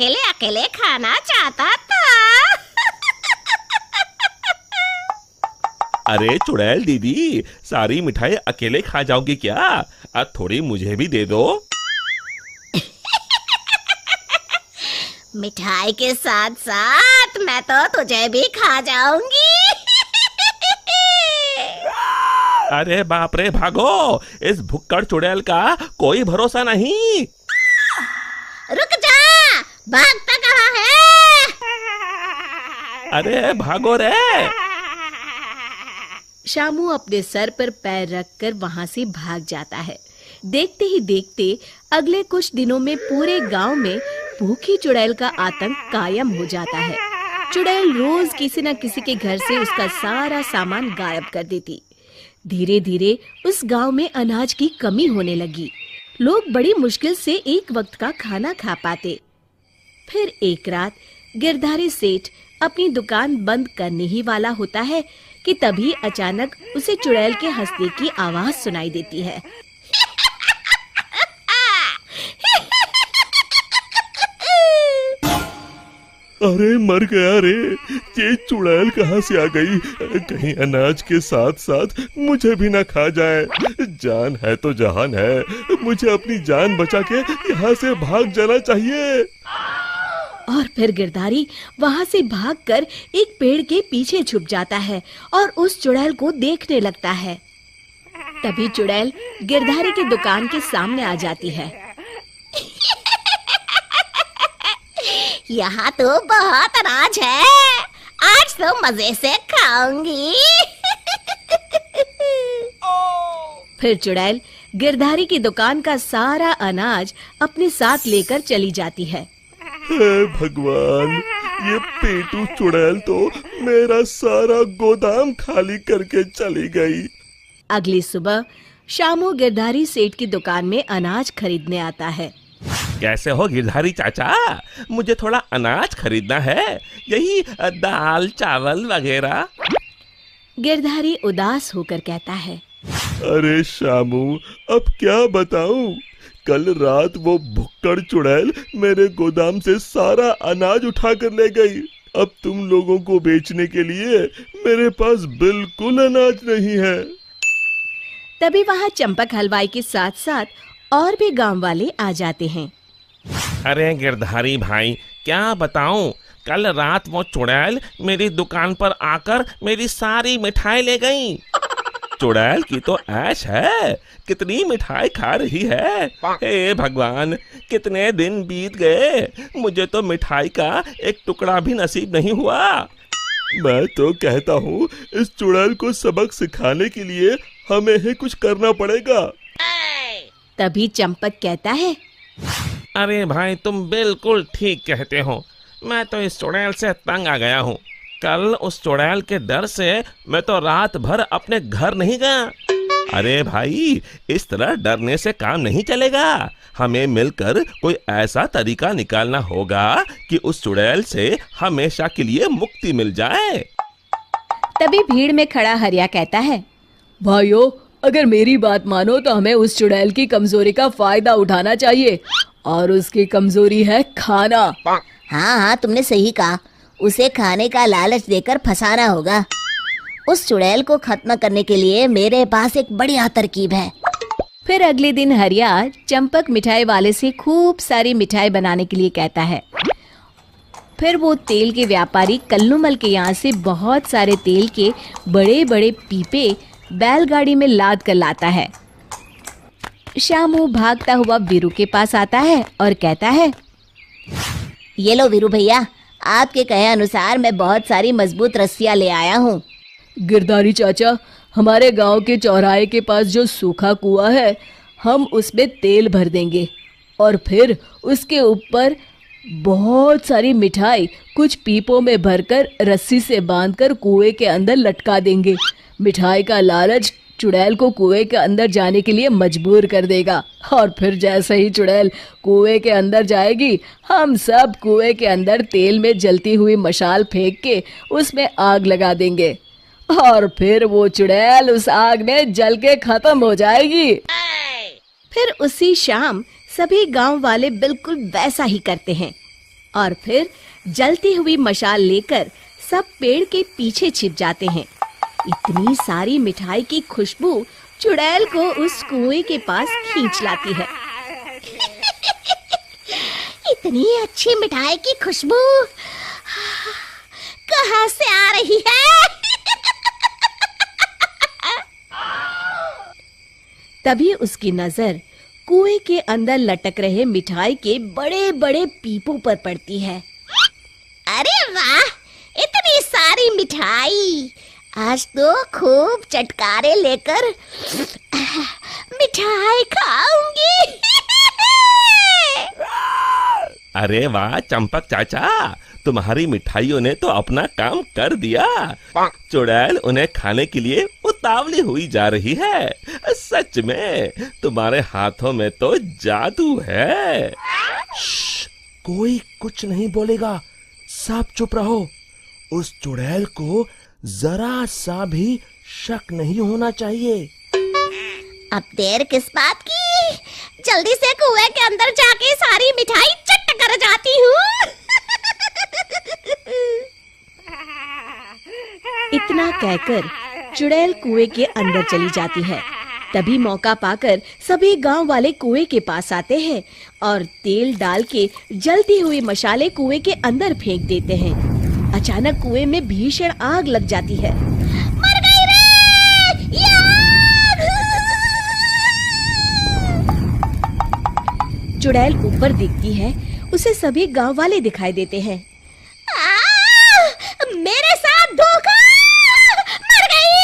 अकेले अकेले खाना चाहता था। अरे चुड़ैल दीदी, सारी मिठाई अकेले खा जाओगी क्या? अब थोड़ी मुझे भी दे दो। मिठाई के साथ साथ मैं तो तुझे भी खा जाऊंगी। अरे बाप रे, भागो, इस भुक्कड़ चुड़ैल का कोई भरोसा नहीं। रुक जा, भागता कहाँ है? अरे भागो रे। शामू अपने सर पर पैर रखकर वहां से भाग जाता है। देखते ही देखते अगले कुछ दिनों में पूरे गांव में भूखी चुड़ैल का आतंक कायम हो जाता है। चुड़ैल रोज किसी न किसी के घर से उसका सारा सामान गायब कर देती। धीरे धीरे उस गांव में अनाज की कमी होने लगी। लोग बड़ी मुश्किल से एक वक्त का खाना खा पाते। फिर एक रात गिरधारी सेठ अपनी दुकान बंद करने ही वाला होता है कि तभी अचानक उसे चुड़ैल के हंसने की आवाज सुनाई देती है। अरे मर गया रे, ये चुड़ैल कहाँ से आ गई? कहीं अनाज के साथ साथ मुझे भी ना खा जाए। जान है तो जहान है, मुझे अपनी जान बचा के यहाँ से भाग जाना चाहिए। और फिर गिरधारी वहां से भागकर एक पेड़ के पीछे छुप जाता है और उस चुड़ैल को देखने लगता है। तभी चुड़ैल गिरधारी की दुकान के सामने आ जाती है। यहाँ तो बहुत अनाज है, आज तो मजे से खाऊंगी। फिर चुड़ैल गिरधारी की दुकान का सारा अनाज अपने साथ लेकर चली जाती है। हे भगवान, ये पेटू चुड़ैल तो मेरा सारा गोदाम खाली करके चली गई। अगली सुबह शामू गिरधारी सेठ की दुकान में अनाज खरीदने आता है। कैसे हो गिरधारी चाचा? मुझे थोड़ा अनाज खरीदना है, यही दाल चावल वगैरह। गिरधारी उदास होकर कहता है, अरे शामू, अब क्या बताऊं? कल रात वो भुक्कड़ चुड़ैल मेरे गोदाम से सारा अनाज उठा कर ले गई। अब तुम लोगों को बेचने के लिए मेरे पास बिल्कुल अनाज नहीं है। तभी वहाँ चंपक हलवाई के साथ साथ और भी गांव वाले आ जाते हैं। अरे गिरधारी भाई, क्या बताऊं, कल रात वो चुड़ैल मेरी दुकान पर आकर मेरी सारी मिठाई ले गई। चुड़ैल की तो ऐश है, कितनी मिठाई खा रही है। हे भगवान, कितने दिन बीत गए, मुझे तो मिठाई का एक टुकड़ा भी नसीब नहीं हुआ। मैं तो कहता हूँ इस चुड़ैल को सबक सिखाने के लिए हमें ही कुछ करना पड़ेगा। तभी चंपक कहता है, अरे भाई, तुम बिल्कुल ठीक कहते हो। मैं तो इस चुड़ैल से तंग आ गया हूँ। कल उस चुड़ैल के डर से मैं तो रात भर अपने घर नहीं गया। अरे भाई, इस तरह डरने से काम नहीं चलेगा। हमें मिलकर कोई ऐसा तरीका निकालना होगा कि उस चुड़ैल से हमेशा के लिए मुक्ति मिल जाए। तभी भीड़ में खड़ा हरिया कहता है, भाइयों, अगर मेरी बात मानो तो हमें उस चुड़ैल की कमजोरी का फायदा उठाना चाहिए, और उसकी कमजोरी है खाना। हाँ हाँ, तुमने सही कहा, उसे खाने का लालच देकर फंसाना होगा। उस चुड़ैल को खत्म करने के लिए मेरे पास एक बढ़िया तरकीब है। फिर अगले दिन हरिया चंपक मिठाई वाले से खूब सारी मिठाई बनाने के लिए कहता है। फिर वो तेल के व्यापारी कल्लूमल के यहाँ से बहुत सारे तेल के बड़े बड़े पीपे बैलगाड़ी में लाद कर लाता है। शामू भागता हुआ वीरू के पास आता है और कहता है, ये लो वीरू भैया, आपके कहे अनुसार मैं बहुत सारी मजबूत रस्सियाँ ले आया हूँ। गिरधारी चाचा, हमारे गांव के चौराहे के पास जो सूखा कुआं है, हम उसमें तेल भर देंगे और फिर उसके ऊपर बहुत सारी मिठाई कुछ पीपों में भरकर रस्सी से बांधकर कुएं के अंदर लटका देंगे। मिठाई का लालच चुड़ैल को कुएं के अंदर जाने के लिए मजबूर कर देगा, और फिर जैसे ही चुड़ैल कुएं के अंदर जाएगी, हम सब कुएं के अंदर तेल में जलती हुई मशाल फेंक के उसमें आग लगा देंगे, और फिर वो चुड़ैल उस आग में जल के खत्म हो जाएगी। फिर उसी शाम सभी गांव वाले बिल्कुल वैसा ही करते हैं। और फिर जलती हुई मशाल लेकर सब पेड़ के पीछे छिप जाते हैं। इतनी सारी मिठाई की खुशबू चुड़ैल को उस कुएं के पास खींच लाती है। इतनी अच्छी मिठाई की खुशबू कहाँ से आ रही है? तभी उसकी नजर कुएं के अंदर लटक रहे मिठाई के बड़े-बड़े पीपों पर पड़ती है। अरे वाह, इतनी सारी मिठाई! आज तो खूब चटकारे लेकर मिठाई खाऊंगी। अरे वाह चंपक चाचा, तुम्हारी मिठाइयों ने तो अपना काम कर दिया। चुड़ैल उन्हें खाने के लिए उतावली हुई जा रही है। सच में तुम्हारे हाथों में तो जादू है। कोई कुछ नहीं बोलेगा, सब चुप रहो। उस चुड़ैल को जरा सा भी शक नहीं होना चाहिए। अब देर किस बात की? जल्दी से कुएं के अंदर जाके सारी मिठाई चट कर जाती हूँ। इतना कहकर चुड़ैल कुएं के अंदर चली जाती है। तभी मौका पाकर सभी गांव वाले कुएं के पास आते हैं और तेल डाल के जलती हुई मशाले कुएं के अंदर फेंक देते हैं। अचानक कुएं में भीषण आग लग जाती है। मर गई रे! चुड़ैल ऊपर दिखती है, उसे सभी गांव वाले दिखाई देते हैं। मेरे साथ धोखा! मर गई!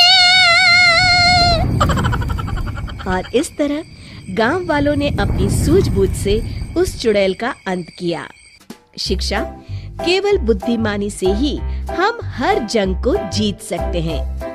और इस तरह गांव वालों ने अपनी सूझबूझ से उस चुड़ैल का अंत किया। शिक्षा, केवल बुद्धिमानी से ही हम हर जंग को जीत सकते हैं।